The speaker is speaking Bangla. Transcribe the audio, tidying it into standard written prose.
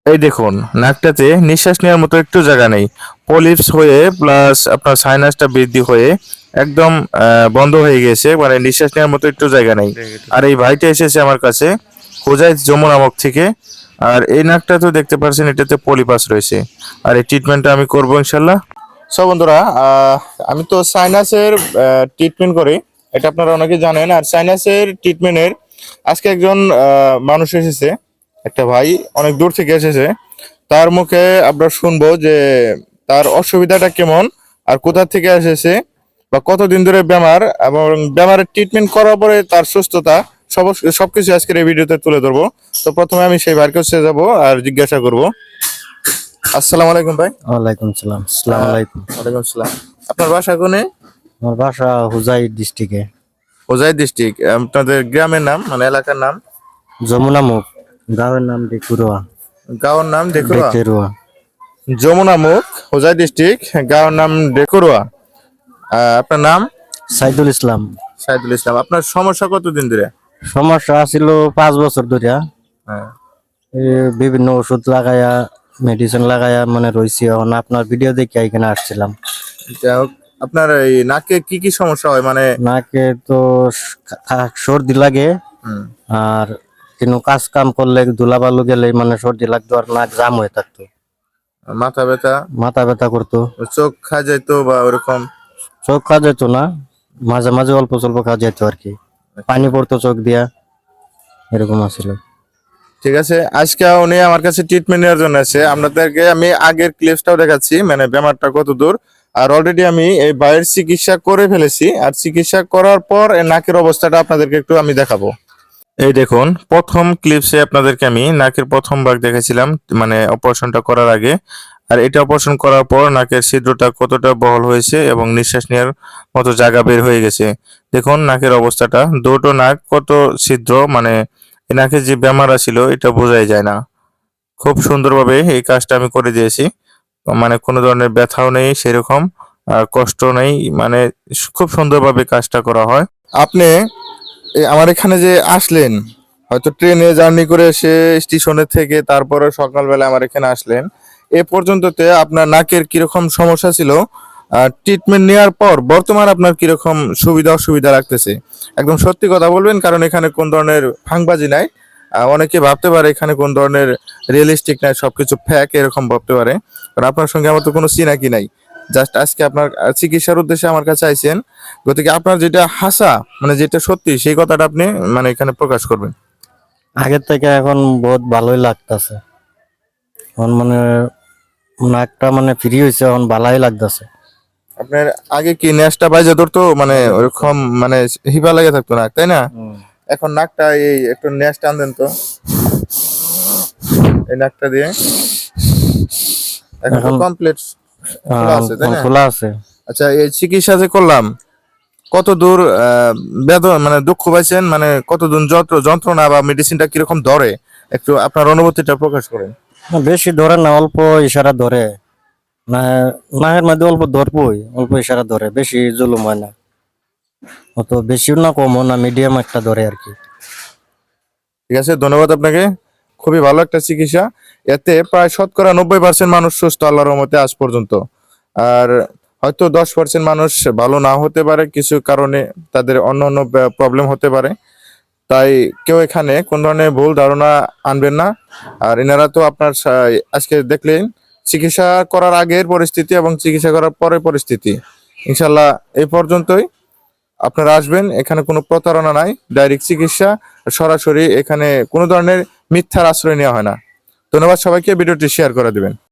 এই দেখুন, নাকটাতে নিঃশ্বাস নেওয়ার মতো একটু জায়গা নেই। পলিপস হয়ে প্লাস আপনার সাইনাসটা বৃদ্ধি হয়ে একদম বন্ধ হয়ে গেছে, মানে নিঃশ্বাস নেওয়ার মতো একটু জায়গা নেই। আর এই ভাইটা এসেছে আমার কাছে হোজাইত যমুনা মুখ থেকে। আর এই নাকটা তো দেখতে পাচ্ছেন, এটাতে পলিপাস রয়েছে। আর এই ট্রিটমেন্টটা আমি করবো ইনশাল্লাহ। সব বন্ধুরা, আমি তো সাইনাসের ট্রিটমেন্ট করি, এটা আপনারা অনেকে জানেন। আর সাইনাসের ট্রিটমেন্টের আজকে একজন মানুষ এসেছে, একটা ভাই অনেক দূর থেকে এসেছে। তার মুখে আমরা শুনবো যে তার অসুবিধাটা কেমন, আর কোথা থেকে এসেছে, বা কতদিন ধরে বেমার, এবং বেমারের ট্রিটমেন্ট করার পরে তার সুস্থতা সবকিছু আজকের এই ভিডিওতে তুলে ধরবো। তো প্রথমে আমি সেই ভাইয়ের কাছে যাবো আর জিজ্ঞাসা করব। আসসালামু আলাইকুম ভাই। ওয়ালাইকুম সালাম। আসসালামু আলাইকুম। ওয়ালাইকুম আসসালাম। আপনার বাসা কোনে? আমার বাসা হুজাই ডিস্ট্রিক্টে। হোজাই ডিস্ট্রিক্ট। আপনাদের গ্রামের নাম, মানে এলাকার নাম? যমুনা মুখ, গাঁয়ের নাম ডেকুরুয়া। গাঁওর নাম ডেকুরুয়া। ডেকেরুয়া। যমুনা মুখ, হোজাই ডিস্ট্রিক্ট, গাঁওর নাম ডেকুরুয়া। আপনার নাম? সাইদুল ইসলাম। সাইদুল ইসলাম। আপনার সমস্যা কতদিন ধরে? সমস্যা ছিল 5 বছর ধরে। হ্যাঁ। বিভিন্ন ওষুধ লাগায়া, মেডিসিন লাগায়া মানে রয়েছি। এখন আপনার ভিডিও দেখে এখানে আসছিলাম। যাই হোক, আপনার এই নাকে কি কি সমস্যা হয় মানে? নাকে তো সর্দি লাগে, হুম, আর কিন্তু কাজ কাম করলে ধুলাবালু গেলে মানে সর্দি লাগতো, আর নাক জাম হয়ে থাকতো। মাথা ব্যথা? মাথা ব্যথা করতো। চোখ খা যাইতো বা ওরকম? চোখ খাওয়া যেত না, মাঝে মাঝে অল্প স্বল্প খাওয়া যেত আর কি। পানি পড়তো চোখ দিয়া, এরকম আছিল। ঠিক আছে, আজকে উনি আমার কাছে ট্রিটমেন্ট নেওয়ার জন্য আছে। আপনাদেরকে আমি আগের ক্লিপসটাও দেখাচ্ছি, মানে বেমারটা কত দূর। আর অলরেডি আমি এই বাইরের চিকিৎসা করে ফেলেছি, আর চিকিৎসা করার পর এই নাকের অবস্থাটা আপনাদেরকে একটু আমি দেখাবো। এই দেখুন, প্রথম ক্লিপসে আপনাদেরকে আমি নাকের প্রথম ভাগ দেখেছিলাম, মানে অপারেশনটা করার আগে। আর এটা অপারেশন করার পর নাকের ছিদ্রটা কতটা বহল হয়েছে এবং নিঃশ্বাস নেওয়ার মতো জায়গা বের হয়ে গেছে। দেখুন নাকের অবস্থাটা, দুটো নাক কত ছিদ্র, মানে এই নাকের যে বেমার ছিল এটা বোঝাই যায় না। খুব সুন্দরভাবে এই কাজটা আমি করে দিয়েছি, মানে কোনো ধরনের ব্যথাও নেই সেরকম, আর কষ্ট নেই, মানে খুব সুন্দরভাবে কাজটা করা হয়। আপনি আমার এখানে যে আসলেন, হয়তো ট্রেনে জার্নি করে এসে স্টেশনের থেকে তারপরে সকালবেলা আমার এখানে আসলেন, এ পর্যন্ততে আপনার নাকের কিরকম সমস্যা ছিল, ট্রিটমেন্ট নেওয়ার পর বর্তমান আপনার কিরকম সুবিধা অসুবিধা লাগতেছে, একদম সত্যি কথা বলবেন, কারণ এখানে কোন ধরনের ফাংবাজি নাই। অনেকে ভাবতে পারে এখানে কোন ধরনের রিয়েলিস্টিক নাই, সবকিছু ফ্যাক এরকম ভাবতে পারে, কারণ আপনার সঙ্গে আমার তো কোনো চিনাকি নাই। জাস্ট আজকে আপনার চিকিৎসার উদ্দেশ্যে আমার কাছে আইছেন, গতিকে আপনার যেটা হাসা, মানে যেটা সত্যি সেই কথাটা আপনি মানে এখানে প্রকাশ করবেন। আগের থেকে এখন বহুত ভালোই লাগতেছে। এখন মানে নাকটা মানে ফ্রি হয়েছে, এখন ভালোই লাগতেছে। আপনার আগে কি নেশটা বাইজে ধরতো, মানে ওরকম মানে হিবা লেগে থাকতো নাক, তাই না? এখন নাকটা এই একটু নেশ টান দেন তো, এই নাকটা দিয়ে। এখন তো এখন কমপ্লিট খোলা আছে, তাই না? খোলা আছে। আচ্ছা, এই চিকিৎসা যে করলাম, কত দূর বেদন মানে দুঃখ পাইছেন, মানে কত দূর যন্ত্রণা বা মেডিসিনটা কিরকম ধরে, একটু আপনার অনুভূতিটা প্রকাশ করেন। না, বেশি ধরে না, অল্প ইশারা ধরে। না, নাকের মধ্যে অল্প ধরবই, অল্প ইশারা ধরে, বেশি জুলুম হয় না। অত বেশিও না কমও না, মিডিয়াম একটা ধরে আর কি। ঠিক আছে, ধন্যবাদ আপনাকে। খুবই ভালো একটা চিকিৎসা। এতে প্রায় শতকরা 90% মানুষ সুস্থ আল্লাহর রহমতে আজ পর্যন্ত। আর হয়তো 10% মানুষ ভালো না হতে পারে, কিছু কারণে তাদের অন্য অন্য প্রবলেম হতে পারে। তাই কেউ এখানে কোন ধরনের ভুল ধারণা আনবেন না। আর এনারা তো আপনার আজকে দেখলেন চিকিৎসা করার আগের পরিস্থিতি এবং চিকিৎসা করার পরের পরিস্থিতি। ইনশাল্লাহ এই পর্যন্তই। আপনারা আসবেন, এখানে কোনো প্রতারণা নাই, ডাইরেক্ট চিকিৎসা, সরাসরি। এখানে কোনো ধরনের মিথ্যার আশ্রয় নেওয়া হয় না। ধন্যবাদ সবাইকে, ভিডিওটি শেয়ার করে দিবেন।